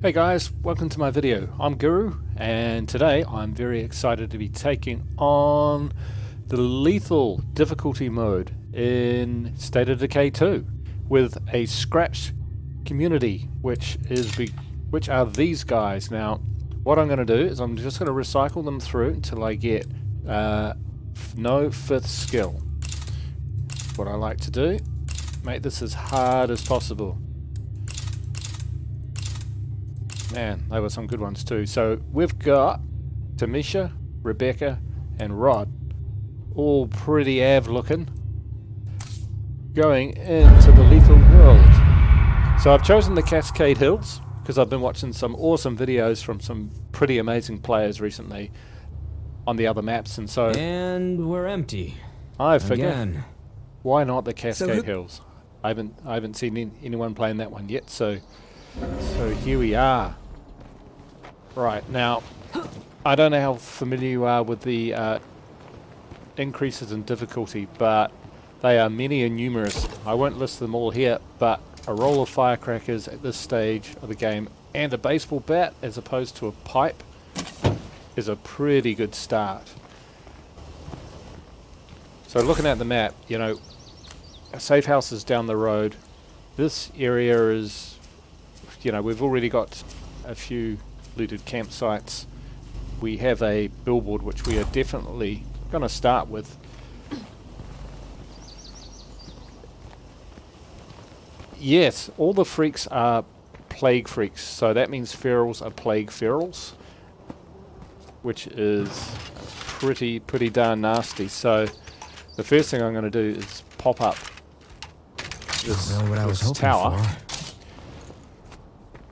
Hey guys, welcome to my video. I'm Guru, and today I'm very excited to be taking on the lethal difficulty mode in State of Decay 2 with a scratch community, which are these guys. Now, what I'm going to do is I'm just going to recycle them through until I get no fifth skill. What I like to do, make this as hard as possible. Man, they were some good ones too. So we've got Tamisha, Rebecca and Rod, all pretty av looking, going into the lethal world. So I've chosen the Cascade Hills because I've been watching some awesome videos from some pretty amazing players recently on the other maps, and so we're empty. I figure again. Why not the Cascade Hills? I haven't seen anyone playing that one yet, so here we are. Right, now, I don't know how familiar you are with the increases in difficulty, but they are many and numerous. I won't list them all here, but a roll of firecrackers at this stage of the game and a baseball bat as opposed to a pipe is a pretty good start. So looking at the map, you know, a safe house is down the road. This area is, you know, we've already got a few looted campsites. We have a billboard which we are definitely going to start with. Yes, all the freaks are plague freaks, so that means ferals are plague ferals, which is pretty darn nasty. So the first thing I'm going to do is pop up this tower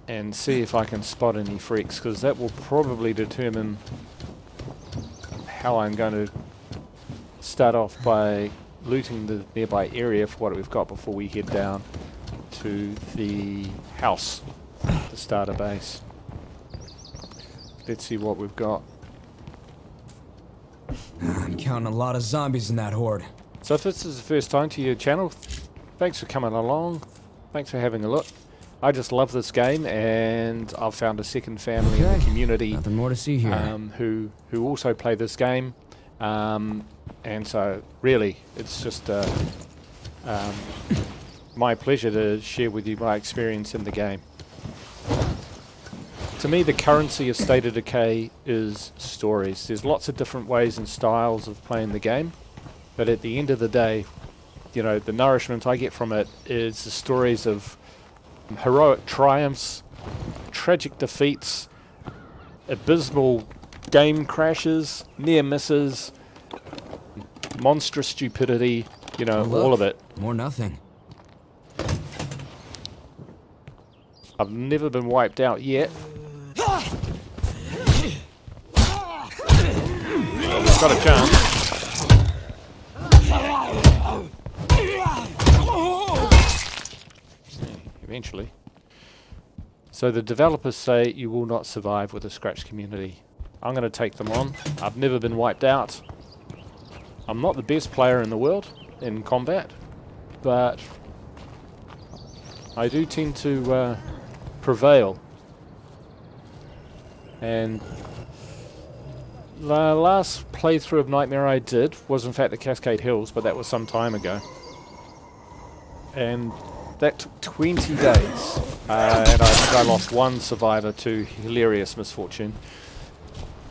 and see if I can spot any freaks, because that will probably determine how I'm going to start off by looting the nearby area for what we've got before we head down to the house, the starter base. Let's see what we've got. I'm counting a lot of zombies in that horde. So if this is the first time to your channel, thanks for coming along, thanks for having a look. I just love this game, and I've found a second family in the community. Nothing more to see here. Who also play this game, and so really it's just my pleasure to share with you my experience in the game. To me, the currency of State of Decay is stories. There's lots of different ways and styles of playing the game, but at the end of the day, you know, the nourishment I get from it is the stories of heroic triumphs, tragic defeats, abysmal game crashes, near misses, monstrous stupidity, you know, all of it. More nothing. I've never been wiped out yet. Well, we've got a chance. Eventually. So the developers say you will not survive with a scratch community. I'm going to take them on. I've never been wiped out. I'm not the best player in the world in combat, but I do tend to prevail. And the last playthrough of Nightmare I did was in fact the Cascade Hills, but that was some time ago. And that took 20 days, and I lost one survivor to hilarious misfortune.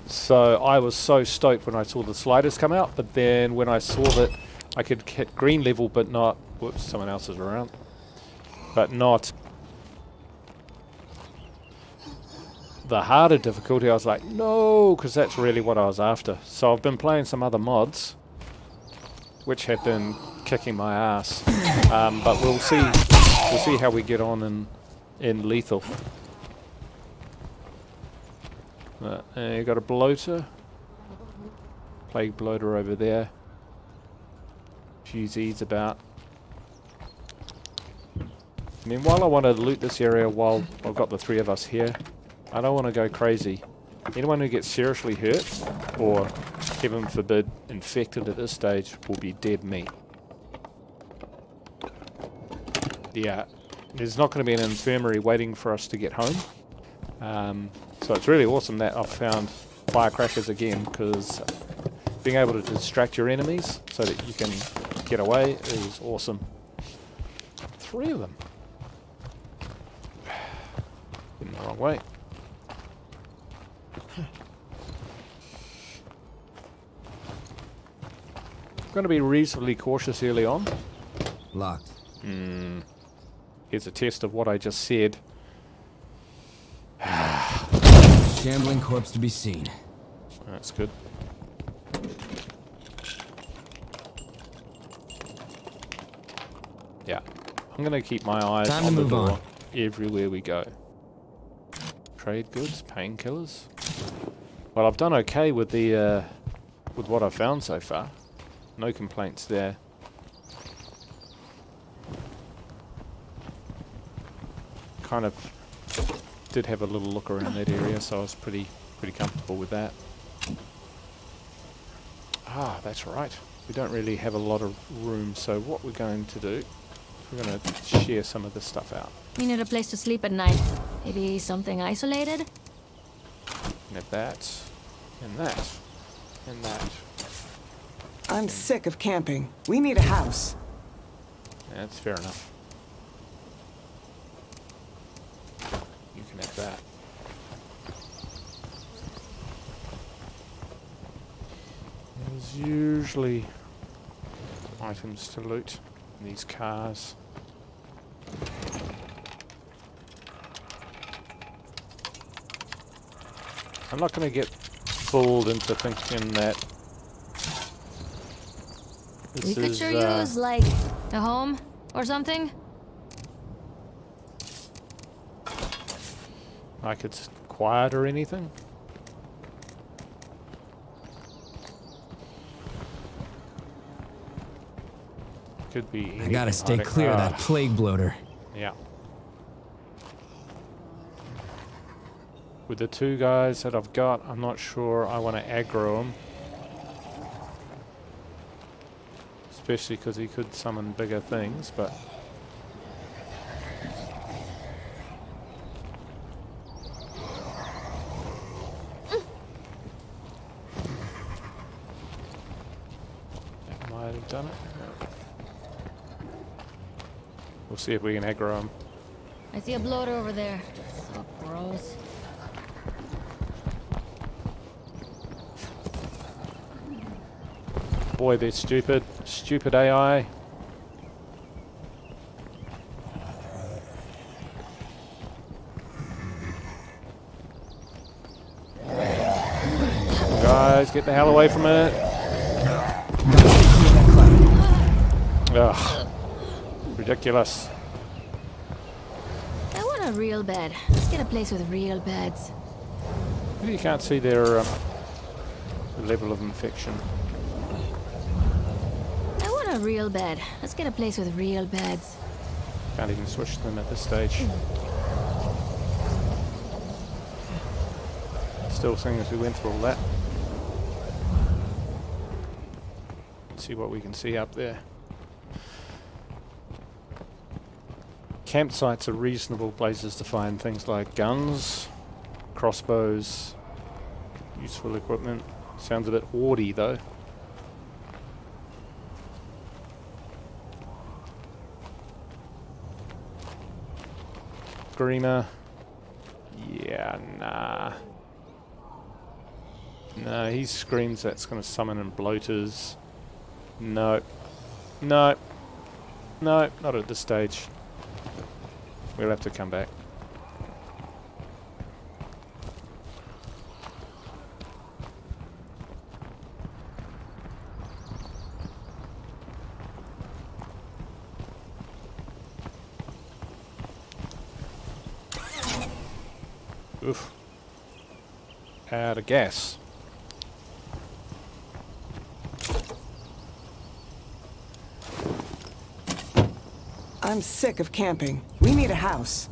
So I was so stoked when I saw the sliders come out, but then when I saw that I could hit green level but not... Whoops, someone else is around. But not the harder difficulty, I was like, no, because that's really what I was after. So I've been playing some other mods, which have been kicking my ass. But we'll see how we get on in lethal. You got a bloater, plague bloater over there. Few Z's about. I mean, while I want to loot this area, while I've got the three of us here, I don't want to go crazy. Anyone who gets seriously hurt, or heaven forbid, infected at this stage, will be dead meat. Yeah, there's not going to be an infirmary waiting for us to get home. So it's really awesome that I've found firecrackers again, because being able to distract your enemies so that you can get away is awesome. 3 of them. In the wrong way. I'm going to be reasonably cautious early on. Locked. Here's a test of what I just said. Shambling corpse to be seen. That's good. Yeah. I'm going to keep my eyes on the door everywhere we go. Trade goods, painkillers. Well, I've done okay with the with what I've found so far. No complaints there. Kind of did have a little look around that area, so I was pretty comfortable with that. Ah, that's right. We don't really have a lot of room, so what we're going to do, we're going to share some of this stuff out. We need a place to sleep at night. Maybe something isolated? And have that, and that, and that. I'm sick of camping. We need a house. That's fair enough. You can have that. There's usually items to loot in these cars. I'm not going to get fooled into thinking that We could sure use, like, a home or something. like it's quiet or anything. Could be anything. I gotta stay clear of that plague bloater. Yeah. With the 2 guys that I've got, I'm not sure I want to aggro him. Especially because he could summon bigger things, but... That might have done it. We'll see if we can aggro him. I see a bloater over there. So gross. Boy, they're stupid. Stupid AI. Guys, get the hell away from it. Ugh. Ridiculous. I want a real bed. Let's get a place with real beds. Maybe you can't see their level of infection. I want a real bed. Let's get a place with real beds. Can't even switch them at this stage. Still seeing as we went through all that. Let's see what we can see up there. Campsites are reasonable places to find things like guns, crossbows, useful equipment. Sounds a bit hoardy though. Screamer. Yeah, nah. No, he screams that's going to summon in bloaters. No. No. No, not at this stage. We'll have to come back. Oof. Out of gas. I'm sick of camping. We need a house.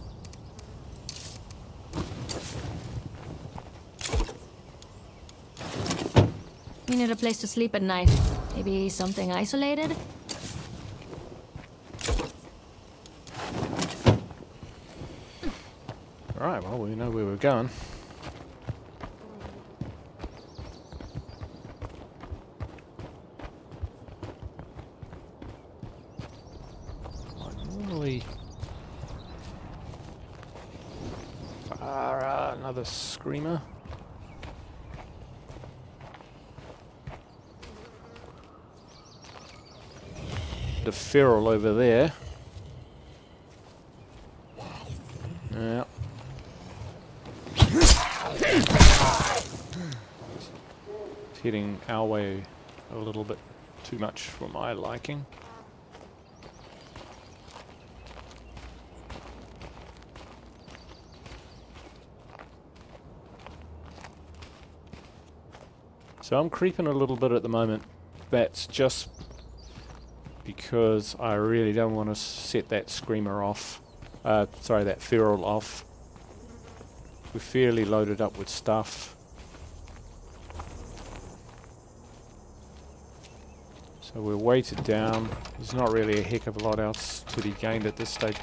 We need a place to sleep at night. Maybe something isolated? Alright, well, we know where we're going. Normally... another screamer. The feral over there. Yeah. It's heading our way a little bit too much for my liking. So I'm creeping a little bit at the moment. That's just because I really don't want to set that screamer off. Sorry, that feral off. We're fairly loaded up with stuff. So we're weighted down. There's not really a heck of a lot else to be gained at this stage.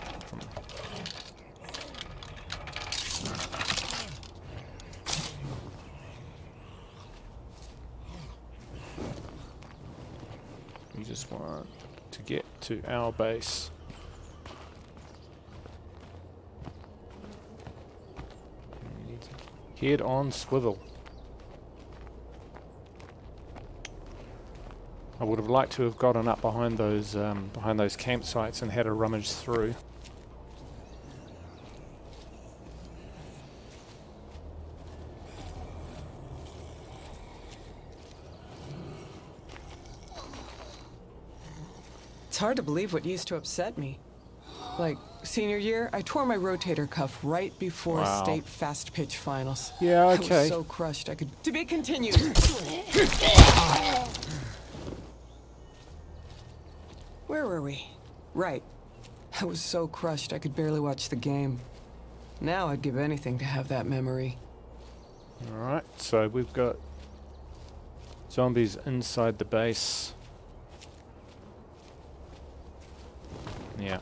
We just want to get to our base. We need to head on swivel. I would have liked to have gotten up behind those campsites and had a rummage through. It's hard to believe what used to upset me. Like, senior year, I tore my rotator cuff right before state fast pitch finals. Yeah, okay. I was so crushed I could... To be continued! Where were we? Right. I was so crushed I could barely watch the game. Now I'd give anything to have that memory. Alright, so we've got zombies inside the base. Yeah.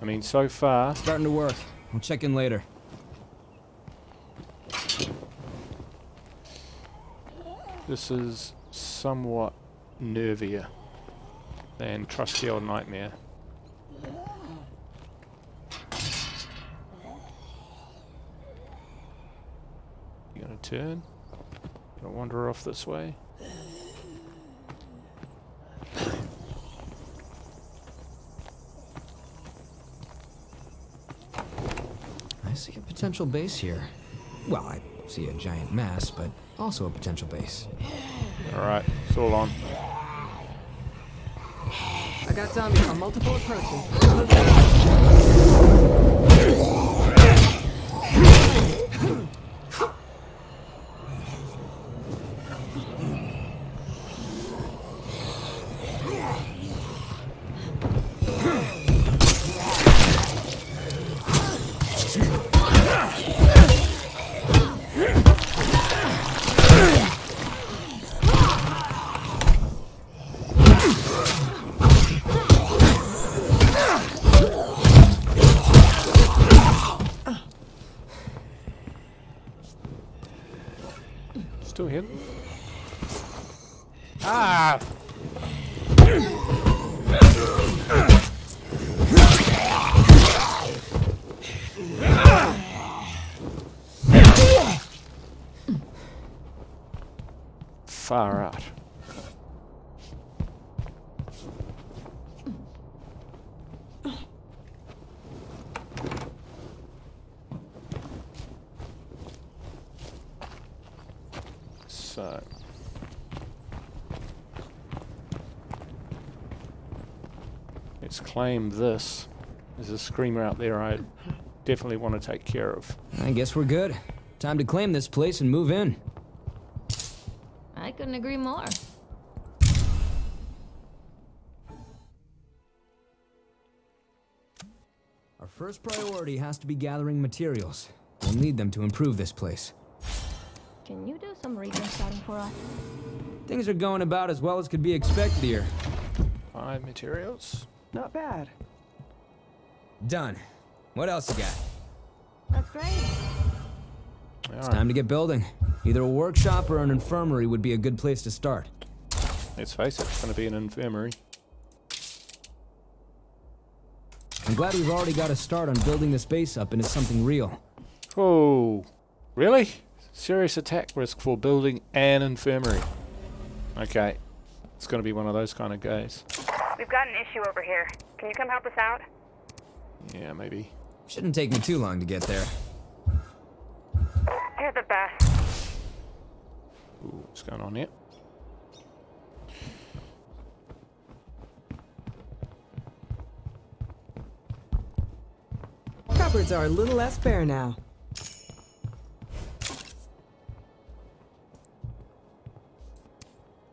I mean, so far... Starting to work. We'll check in later. This is somewhat nervier than Trusty Old Nightmare. You gonna turn? Gonna wander off this way? I see a potential base here. Well, I see a giant mass, but also a potential base. Alright, it's all on. I got zombies on multiple approaches. Still hit. Ah! Far out. So let's claim this. There's a screamer out there I definitely want to take care of. I guess we're good. Time to claim this place and move in. I couldn't agree more. Our first priority has to be gathering materials. We'll need them to improve this place. Can you do some region scouting for us? Things are going about as well as could be expected here. 5 materials. Not bad. Done. What else you got? That's great. It's time to get building. Either a workshop or an infirmary would be a good place to start. Let's face it, it's going to be an infirmary. I'm glad we've already got a start on building this base up into something real. Oh, really? Serious attack risk for building an infirmary. Okay, it's going to be one of those kind of guys. We've got an issue over here. Can you come help us out? Yeah, maybe. Shouldn't take me too long to get there. You're the best. Ooh, what's going on here? Cupboards are a little less bare now.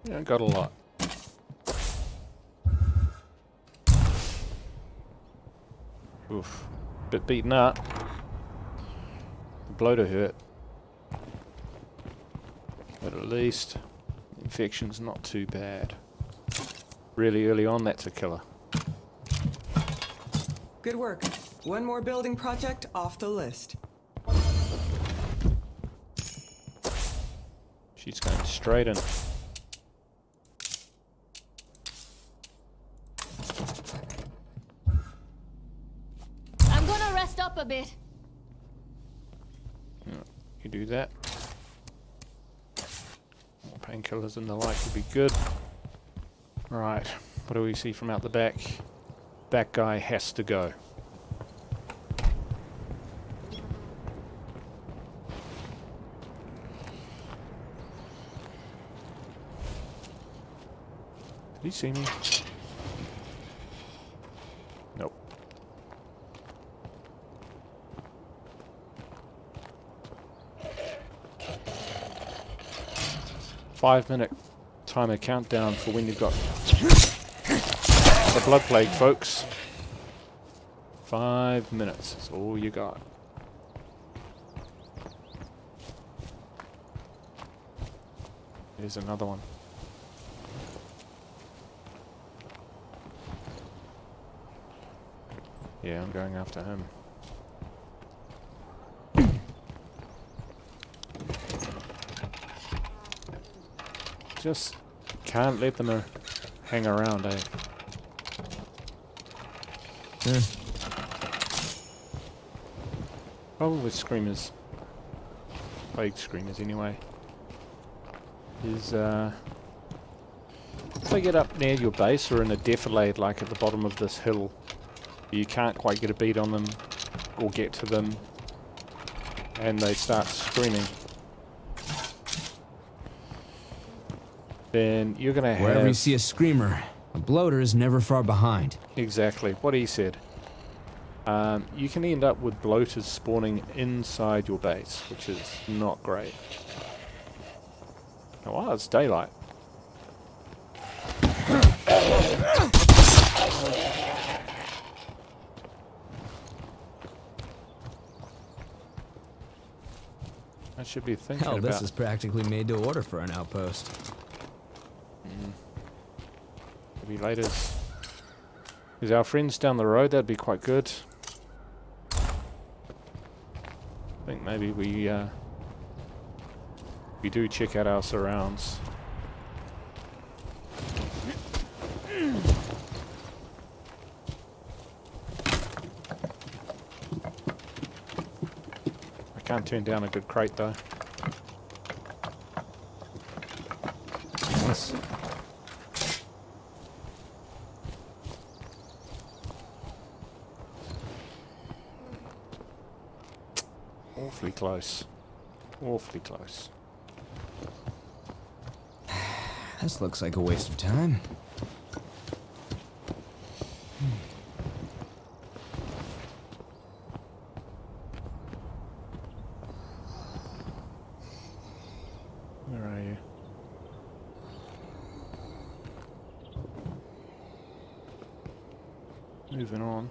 Yeah, got a lot. Oof. Bit beaten up. The bloater hurt. But at least the infection's not too bad. Really early on, that's a killer. Good work. One more building project off the list. She's going straight in. I'm gonna rest up a bit. Yeah, you do that. More painkillers and the like would be good. Right, what do we see from out the back? That guy has to go. Did he see me? Nope. Five-minute timer countdown for when you've got the blood plague, folks. 5 minutes is all you got. Here's another one. Yeah, I'm going after him. Just can't let them hang around, eh? Problem with screamers, plague screamers anyway, is if they get up near your base or in a defilade like at the bottom of this hill, you can't quite get a beat on them or get to them, and they start screaming, then you're going to have... Wherever you see a screamer, a bloater is never far behind. Exactly, what he said. You can end up with bloaters spawning inside your base, which is not great. Oh, wow, it's daylight. I should be thinking Hell, about... this is practically made to order for an outpost. Maybe later. Is our friends down the road? That'd be quite good. I think maybe we do check out our surrounds. I can't turn down a good crate though. Nice. Awfully close. Awfully close. This looks like a waste of time. Where are you? Moving on.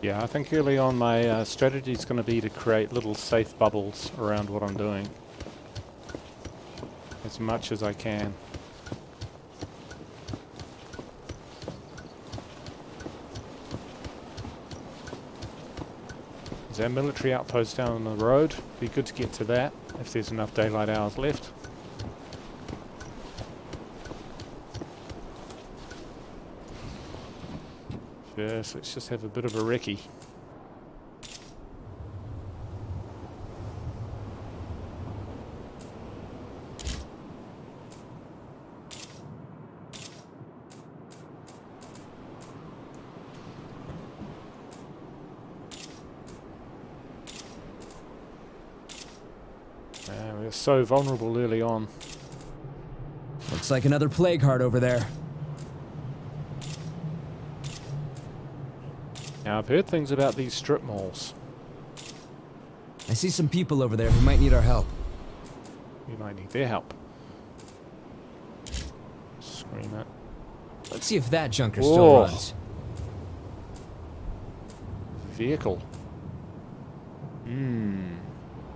Yeah, I think early on my strategy is going to be to create little safe bubbles around what I'm doing. As much as I can. There's our military outpost down on the road. Be good to get to that if there's enough daylight hours left. Yes, let's just have a bit of a recce. We're so vulnerable early on. Looks like another plague heart over there. Now, I've heard things about these strip malls. I see some people over there who might need our help. You might need their help. Scream it. Let's see if that junker Whoa. still runs. Vehicle.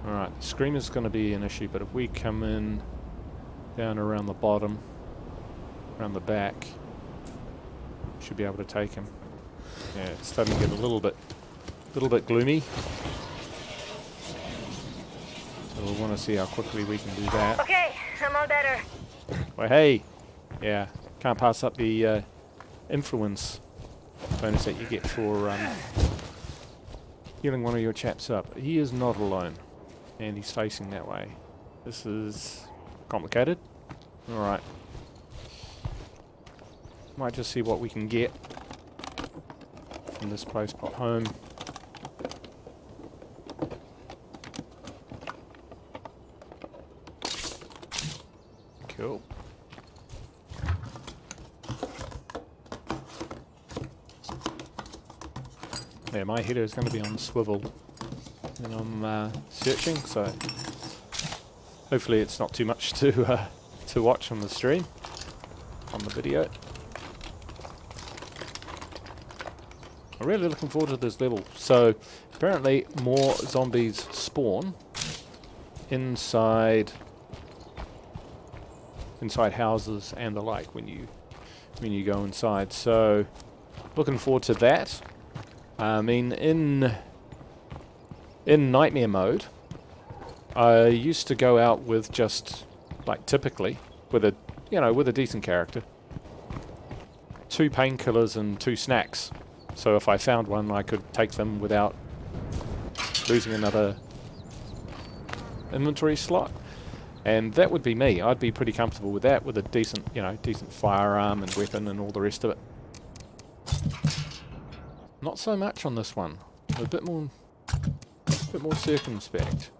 Alright, the screamer's going to be an issue, but if we come in down around the bottom, around the back, should be able to take him. Yeah, it's starting to get a little bit gloomy. So we'll want to see how quickly we can do that. Okay, I'm all better. Well, hey! Yeah, can't pass up the influence bonus that you get for healing one of your chaps up. He is not alone, and he's facing that way. This is complicated. Alright. Might just see what we can get from this place. Pop home. Cool. Yeah, my header is going to be on swivel when I'm searching, so hopefully it's not too much to watch on the stream, on the video. I'm really looking forward to this level. So apparently more zombies spawn inside houses and the like when you go inside. So looking forward to that. I mean, in nightmare mode, I used to go out with just, like, typically with a decent character, 2 painkillers and 2 snacks. So if I found one, I could take them without losing another inventory slot, and that would be me. I'd be pretty comfortable with that, with a decent firearm and weapon and all the rest of it. Not so much on this one. A bit more circumspect.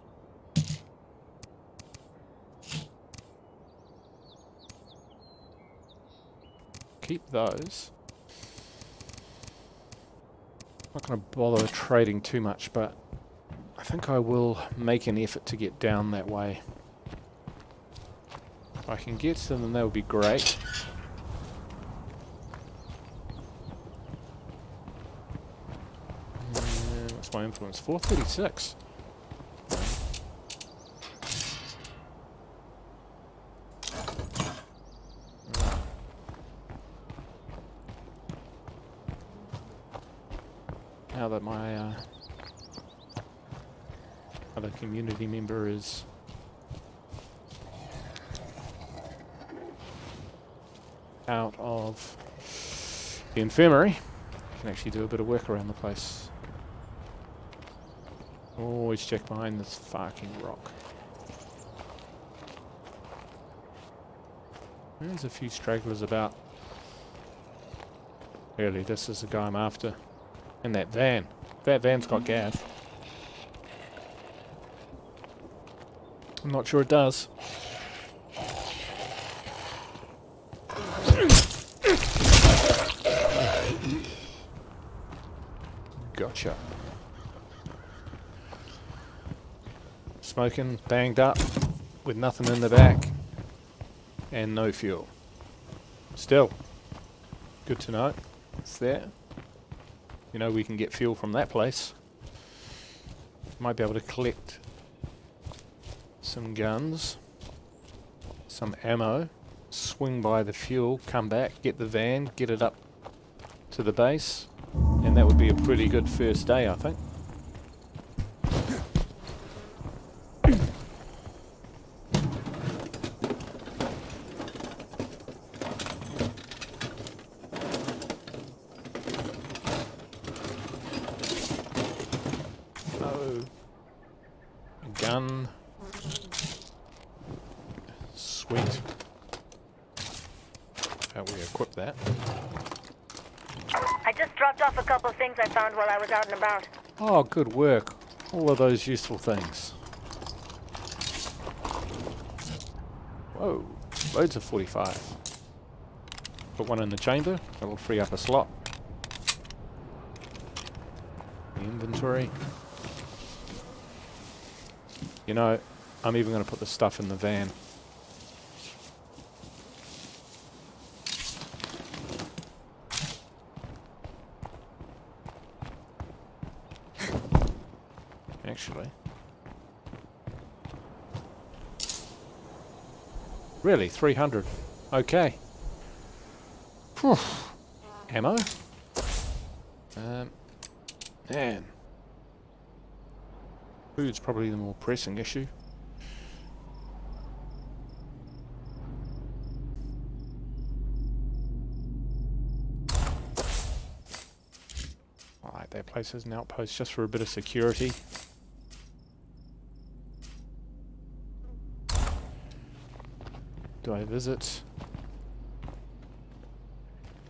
Keep those. Not going to bother trading too much, but I think I will make an effort to get down that way. If I can get to them, then that would be great. What's my influence? 436. Now that my other community member is out of the infirmary, I can actually do a bit of work around the place. Always check behind this fucking rock. There's a few stragglers about. Really, this is the guy I'm after. And that van. That van's got gas. I'm not sure it does. Gotcha. Smoking, banged up, with nothing in the back. And no fuel. Still, good to know. It's there. You know, we can get fuel from that place. Might be able to collect some guns, some ammo, swing by the fuel, come back, get the van, get it up to the base, and that would be a pretty good first day, I think. Gun. Sweet. How we equip that? I just dropped off a couple of things I found while I was out and about. Oh, good work. All of those useful things. Whoa, loads of 45. Put one in the chamber, that'll free up a slot. The inventory. You know, I'm even going to put the stuff in the van. Actually. Really? 300? Okay. Whew. Ammo? Man. Food's probably the more pressing issue. I like that place as an outpost just for a bit of security. Do I visit?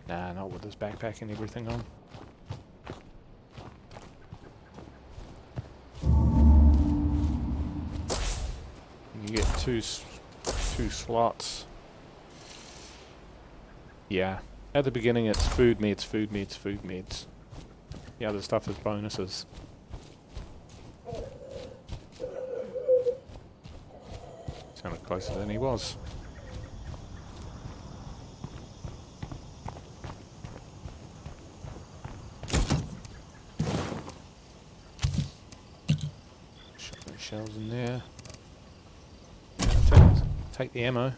Nah, not with this backpack and everything on. You get two slots. Yeah. At the beginning it's food meds, food meds, food meds. The other stuff is bonuses. Sounded closer than he was. Shells in there. Take the ammo.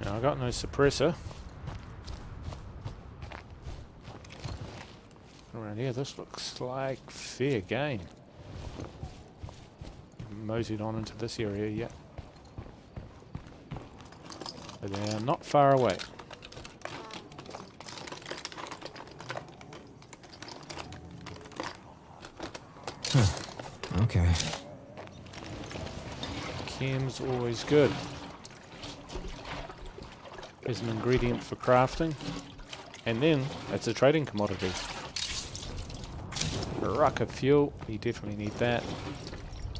Now I got no suppressor. Around here, this looks like fair game. Moseyed on into this area yet. But they're not far away. Okay. Chem's always good. There's an ingredient for crafting. And then, it's a trading commodity. A ruck of fuel, you definitely need that.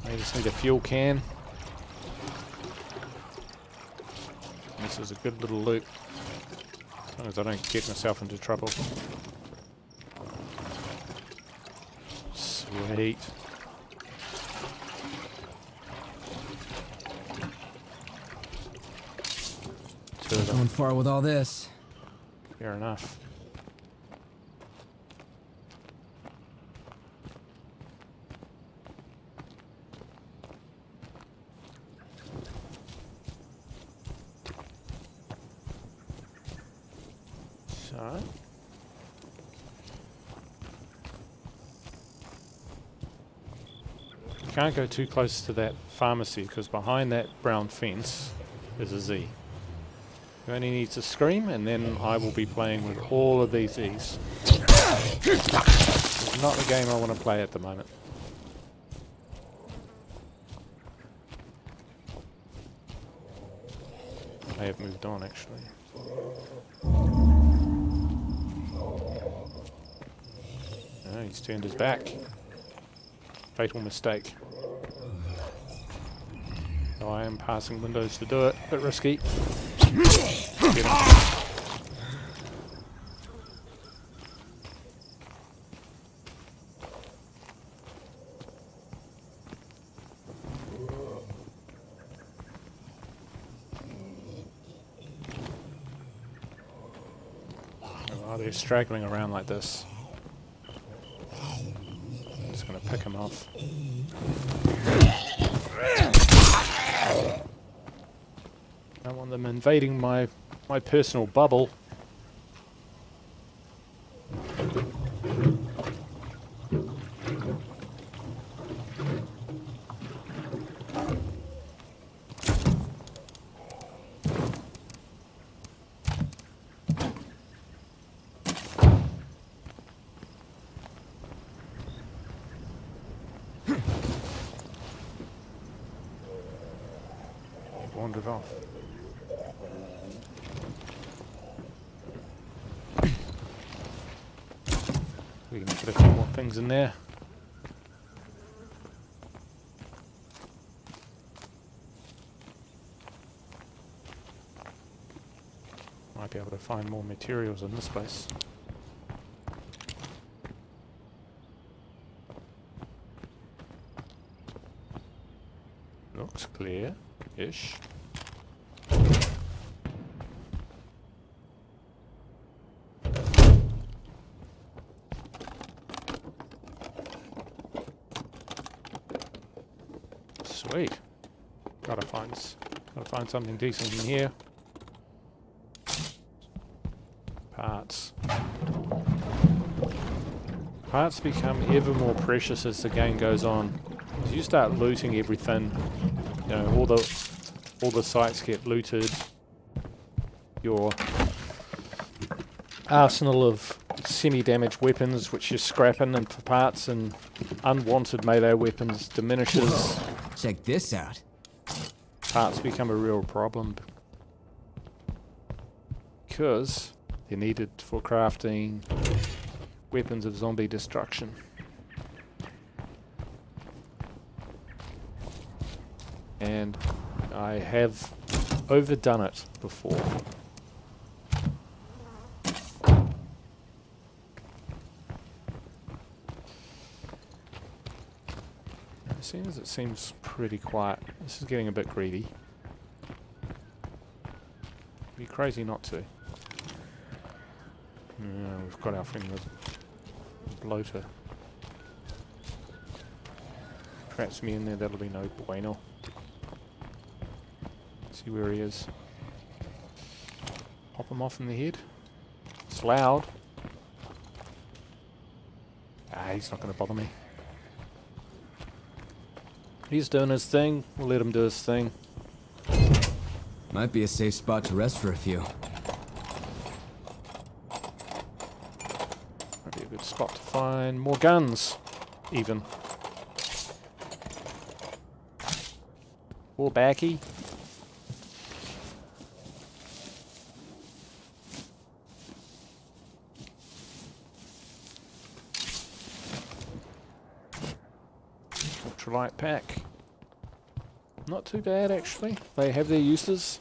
I just need a fuel can. This is a good little loop. As long as I don't get myself into trouble. Sweet. Going far with all this. Fair enough. So, you can't go too close to that pharmacy because behind that brown fence is a Z. You only need to scream and then I will be playing with all of these Z's. It's not the game I want to play at the moment. I have moved on actually. No, he's turned his back. Fatal mistake. So I am passing windows to do it. Bit risky. Get him. Oh, they're straggling around like this. I'm just going to pick them off. I don't want them invading my personal bubble. Wandered off. We can put a few more things in there. Might be able to find more materials in this place. Looks clear-ish. Sweet. Gotta find something decent in here. Parts. Parts become ever more precious as the game goes on. As you start looting everything, you know, all the sites get looted. Your arsenal of semi-damaged weapons, which you're scrapping into parts, and unwanted melee weapons diminishes. Whoa. Check this out. Parts become a real problem because they're needed for crafting weapons of zombie destruction. And I have overdone it before. Seeing as it seems pretty quiet, this is getting a bit greedy. It'd be crazy not to. No, we've got our friend the bloater. Traps me in there, that'll be no bueno. See where he is. Pop him off in the head. It's loud. Ah, he's not going to bother me. He's doing his thing. We'll let him do his thing. Might be a safe spot to rest for a few. Might be a good spot to find more guns, even. Or backy. Ultralight pack. Not too bad actually. They have their uses.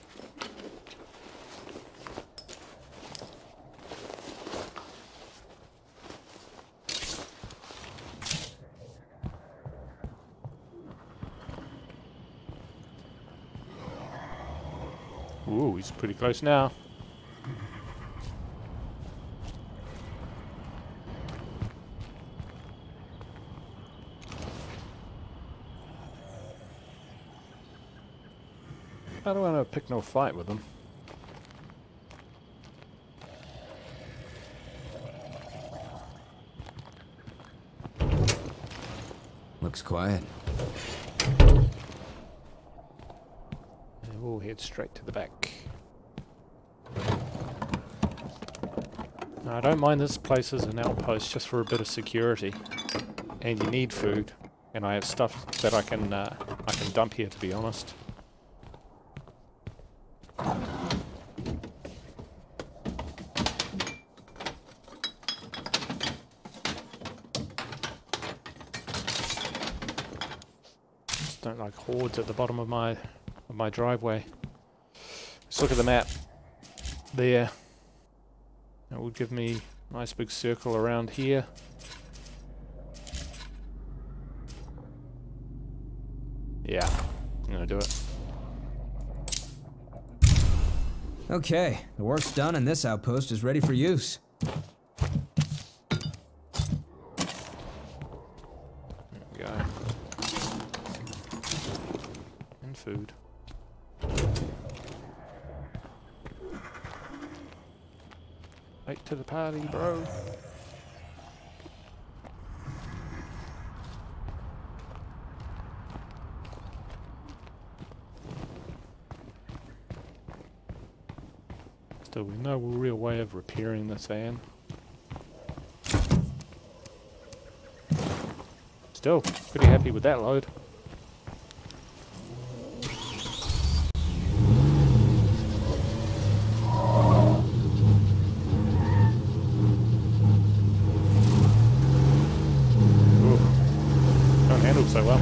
Ooh, he's pretty close now. I don't want to pick no fight with them. Looks quiet. And we'll head straight to the back. Now, I don't mind this place as an outpost just for a bit of security. And you need food. And I have stuff that I can dump here, to be honest. Don't like hordes at the bottom of my driveway. Let's look at the map. There. That will give me a nice big circle around here. Yeah, I'm gonna do it. Okay, the work's done and this outpost is ready for use. food. Late to the party, bro. Still, with no real way of repairing this van. Still, pretty happy with that load. Ooh, don't handle so well.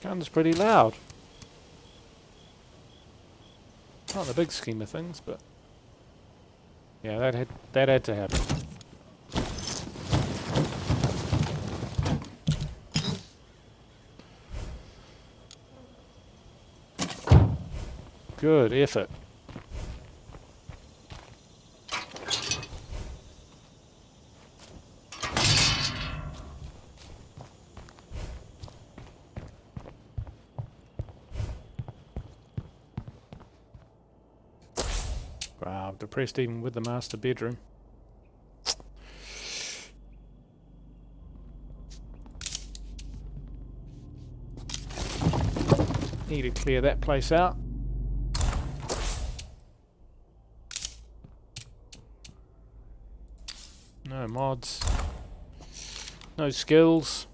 Gun's pretty loud. Not in the big scheme of things, but yeah, that had to happen. Good effort. Wow, depressed even with the master bedroom. Need to clear that place out. No mods. No skills.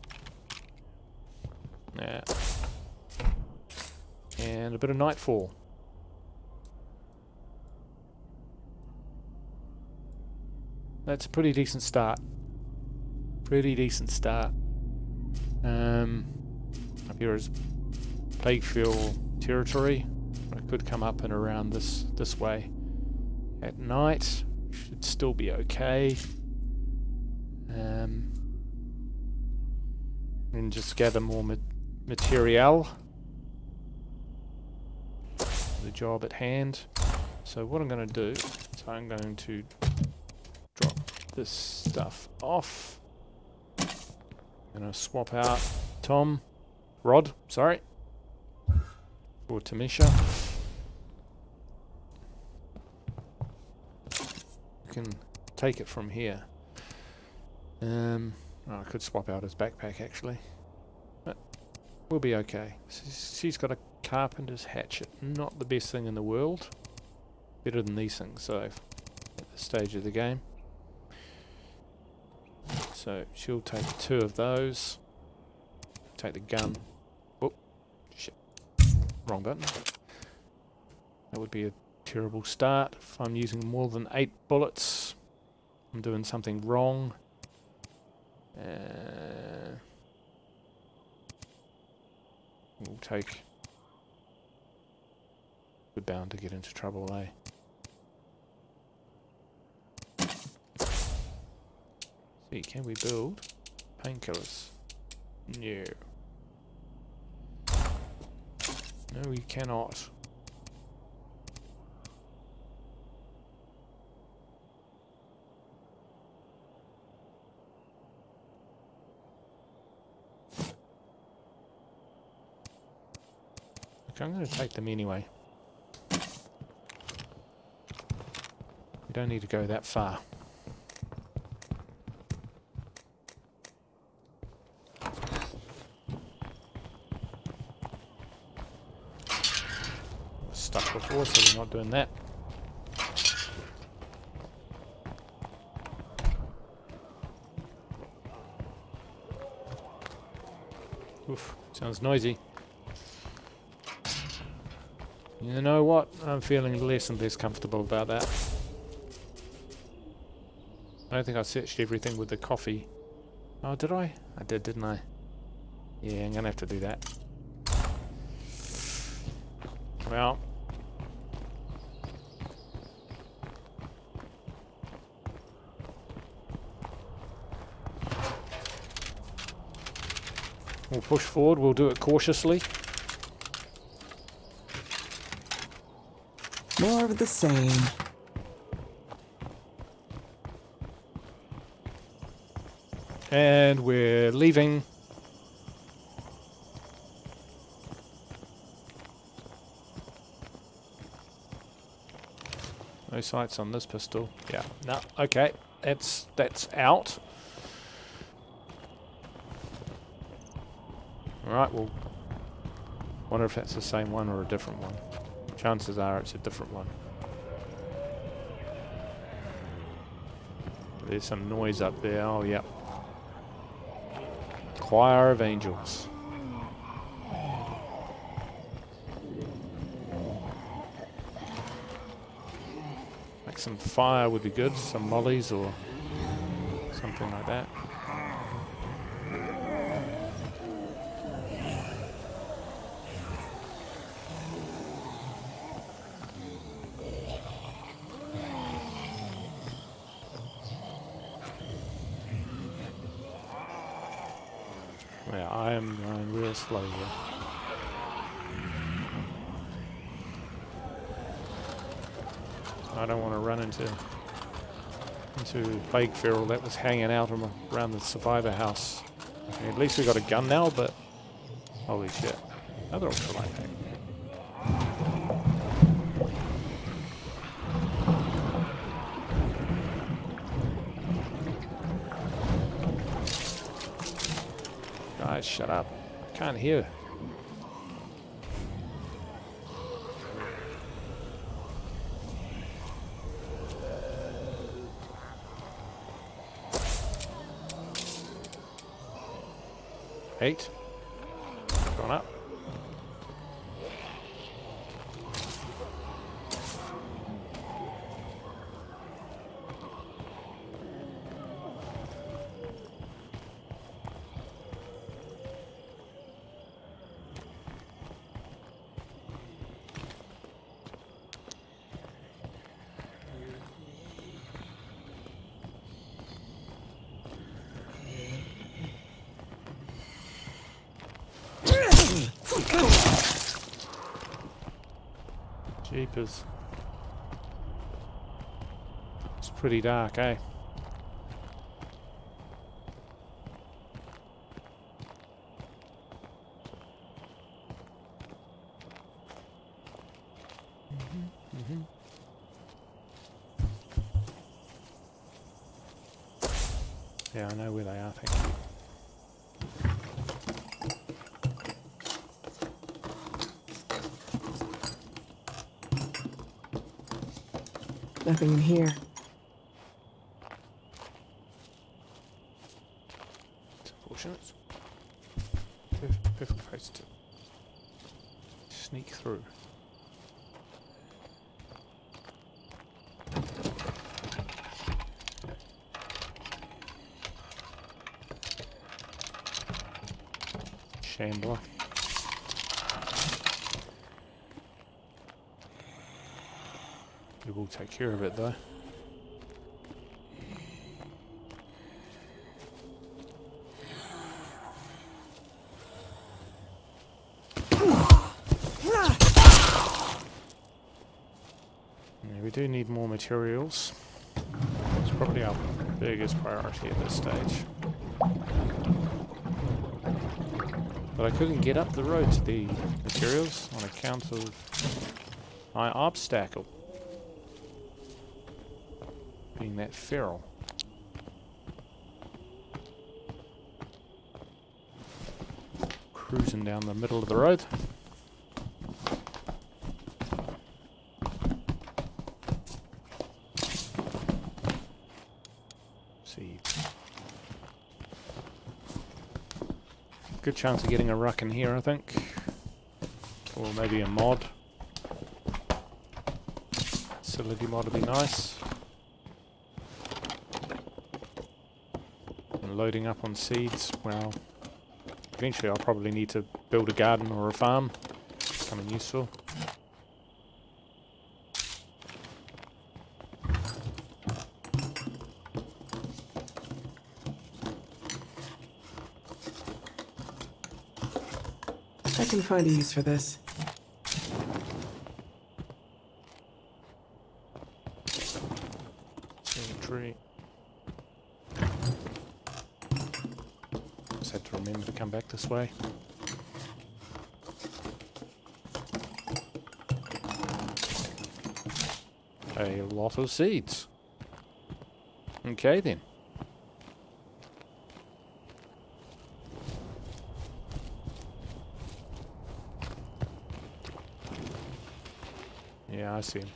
Yeah. And a bit of nightfall. That's a pretty decent start. Pretty decent start. Up here is Plaguefield territory. I could come up and around this way. At night, should still be okay. And just gather more material for the job at hand. So what I'm going to do is I'm going to drop this stuff off. I'm going to swap out Rod, sorry, for Tamisha. You can take it from here. I could swap out his backpack actually, but we'll be okay. She's got a carpenter's hatchet, not the best thing in the world. Better than these things, so at this stage of the game. So she'll take 2 of those. Take the gun. Oh, shit. Wrong button. That would be a terrible start. If I'm using more than 8 bullets, I'm doing something wrong. We'll take... We're bound to get into trouble, eh? See, can we build painkillers? No. No, we cannot. Okay, I'm going to take them anyway. We don't need to go that far. Stuck before, so we're not doing that. Oof, sounds noisy. You know what? I'm feeling less and less comfortable about that. I don't think I searched everything with the coffee. Oh, did I? I did, didn't I? Yeah, I'm gonna have to do that. Well. We'll push forward, we'll do it cautiously. More of the same. And we're leaving. No sights on this pistol. Yeah, no, okay. That's out. Alright, well, wonder if that's the same one or a different one. Chances are it's a different one. There's some noise up there. Oh, yeah. Choir of Angels. Like some fire would be good, some mollies or something like that. Yeah, I am going real slow here. I don't want to run into Plague Feral that was hanging out around the survivor house. I mean, at least we got a gun now, but holy shit. Another ultralight tank. Guys, shut up. I can't hear. Eight. Gone up. Jeepers. It's pretty dark, eh? Yeah, I know where they are, thank you. Nothing in here. It's unfortunate. Perfect place to sneak through. Shambler. We will take care of it though. Yeah, we do need more materials. It's probably our biggest priority at this stage. But I couldn't get up the road to the materials on account of my obstacle. Being that feral. Cruising down the middle of the road. See. Good chance of getting a ruck in here, I think. Or maybe a mod. Facility mod would be nice. Loading up on seeds. Well, eventually I'll probably need to build a garden or a farm. Becoming useful. I can find a use for this. Tree. Just had to remember to come back this way. A lot of seeds. Okay then. Yeah, I see him.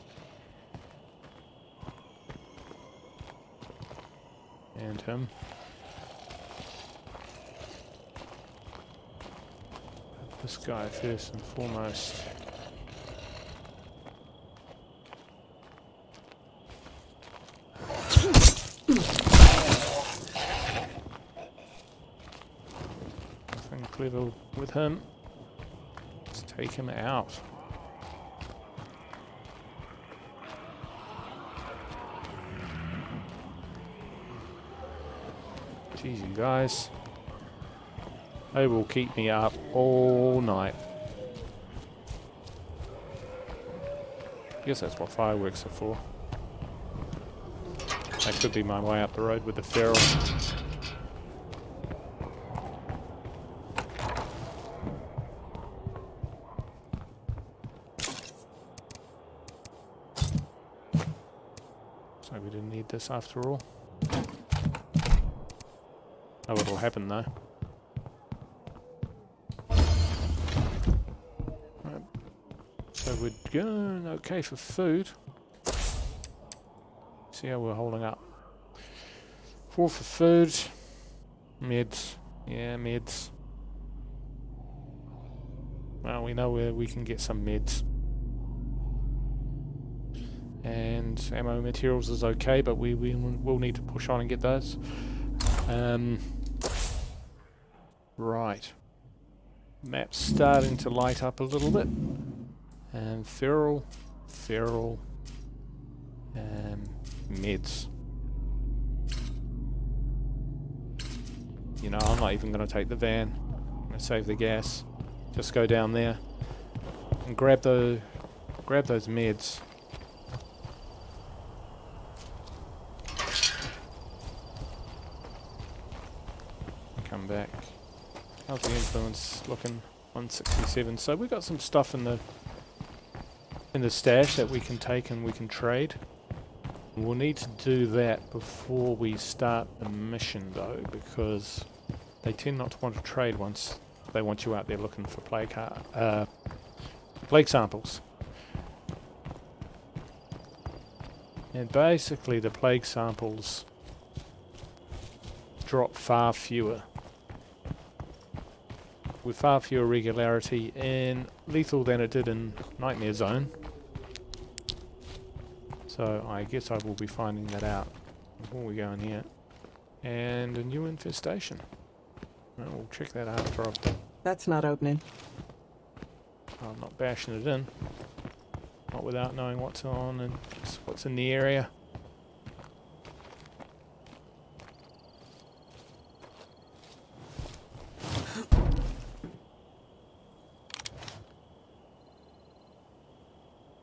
And him. This guy first and foremost. Nothing clever with him. Let's take him out. Jeez, you guys. They will keep me up all night. I guess that's what fireworks are for. That could be my way up the road with the feral. So we didn't need this after all. Oh, what'll happen though. Right. So we're going okay for food. See how we're holding up. 4 for food. Meds. Yeah, meds. Well, we know where we can get some meds. And ammo materials is okay, but we will need to push on and get those. Right. Map's starting to light up a little bit. And feral, meds. You know, I'm not even going to take the van. I'm going to save the gas. Just go down there and grab those meds. Come back. How's the influence looking? 167. So we got some stuff in the stash that we can take and we can trade. We'll need to do that before we start the mission though, because they tend not to want to trade once they want you out there looking for plague samples. And basically the plague samples drop far fewer. With far fewer regularity in Lethal than it did in Nightmare Zone. So I guess I will be finding that out before we go in here. And a new infestation. Well, we'll check that out after I've done. That's not opening. I'm not bashing it in. Not without knowing what's on and what's in the area.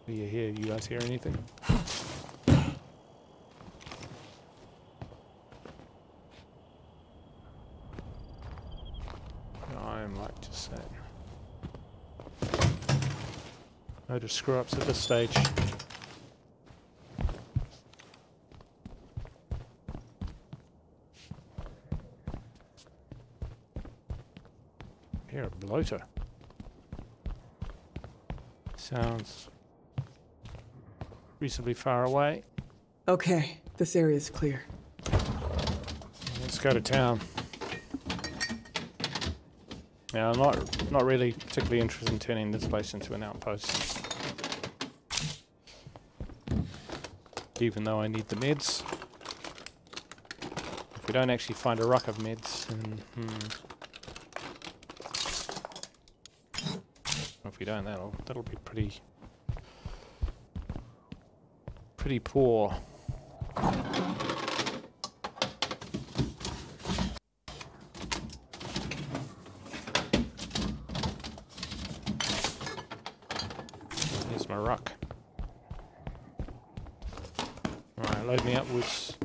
Do you hear? You guys hear anything? I'm like just saying. No to screw ups at this stage. Hear a bloater. Sounds reasonably far away. Okay, this area's clear. Let's go to town. Now, I'm not really particularly interested in turning this place into an outpost. Even though I need the meds. If we don't actually find a ruck of meds, then if we don't, that'll be pretty poor. my ruck. Alright, load me up with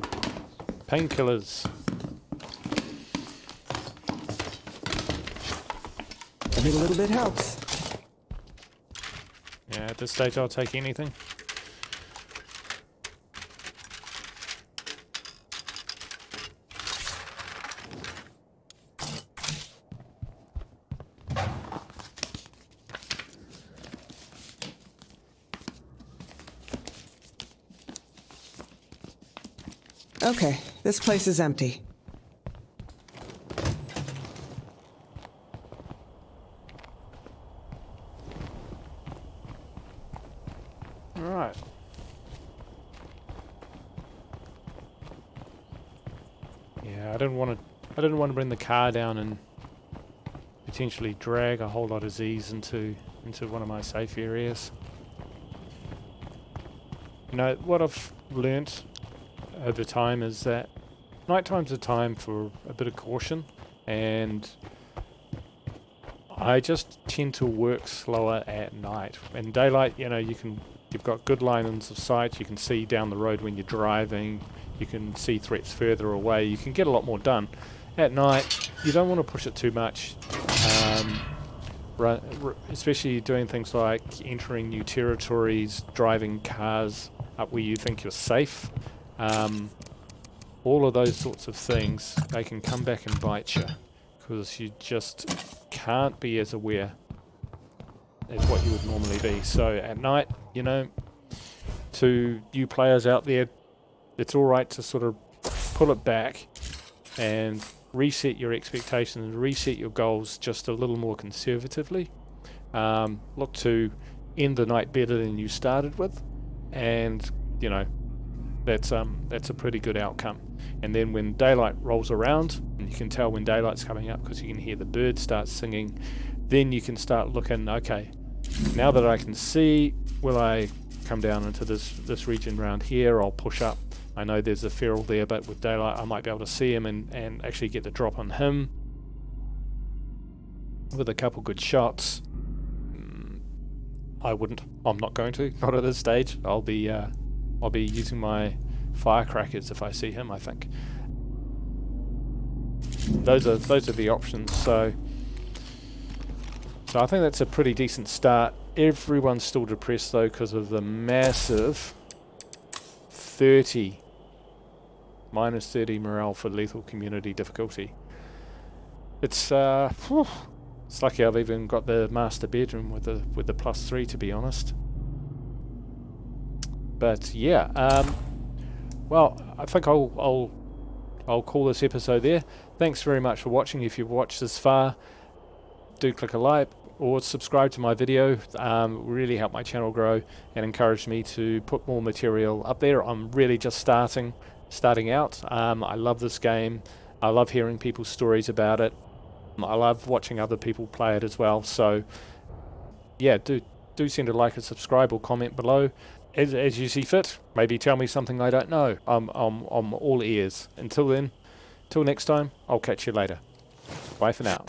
painkillers. I think a little bit helps. Yeah, at this stage I'll take anything. Okay, this place is empty. Alright. Yeah, I didn't want to bring the car down and potentially drag a whole lot of Z's into one of my safe areas. You know, what I've learnt over time is that nighttime's a time for a bit of caution, and I just tend to work slower at night. In daylight, you know, you've got good lines of sight, you can see down the road when you're driving, you can see threats further away, you can get a lot more done. At night, you don't want to push it too much, especially doing things like entering new territories, driving cars up where you think you're safe. All of those sorts of things, they can come back and bite you, because you just can't be as aware as what you would normally be. So at night, you know, to you players out there, it's alright to sort of pull it back and reset your expectations and reset your goals just a little more conservatively. Look to end the night better than you started with, and you know, that's a pretty good outcome. And then when daylight rolls around, and you can tell when daylight's coming up because you can hear the birds start singing, then you can start looking, okay, now that I can see, will I come down into this region around here? I'll push up. I know there's a feral there, but with daylight I might be able to see him and actually get the drop on him with a couple good shots. I'm not going to, not at this stage. I'll be using my firecrackers if I see him, I think. Those are the options. So I think that's a pretty decent start. Everyone's still depressed though because of the massive minus 30 morale for lethal community difficulty. It's lucky I've even got the master bedroom with the +3, to be honest. But yeah, well, I think I'll call this episode there. Thanks very much for watching. If you've watched this far, do click a like or subscribe to my video. Really help my channel grow and encourage me to put more material up there. I'm really just starting out. I love this game. I love hearing people's stories about it. I love watching other people play it as well. So yeah, do send a like and subscribe or comment below as you see fit. Maybe tell me something I don't know. I'm all ears. Until then, till next time, I'll catch you later. Bye for now.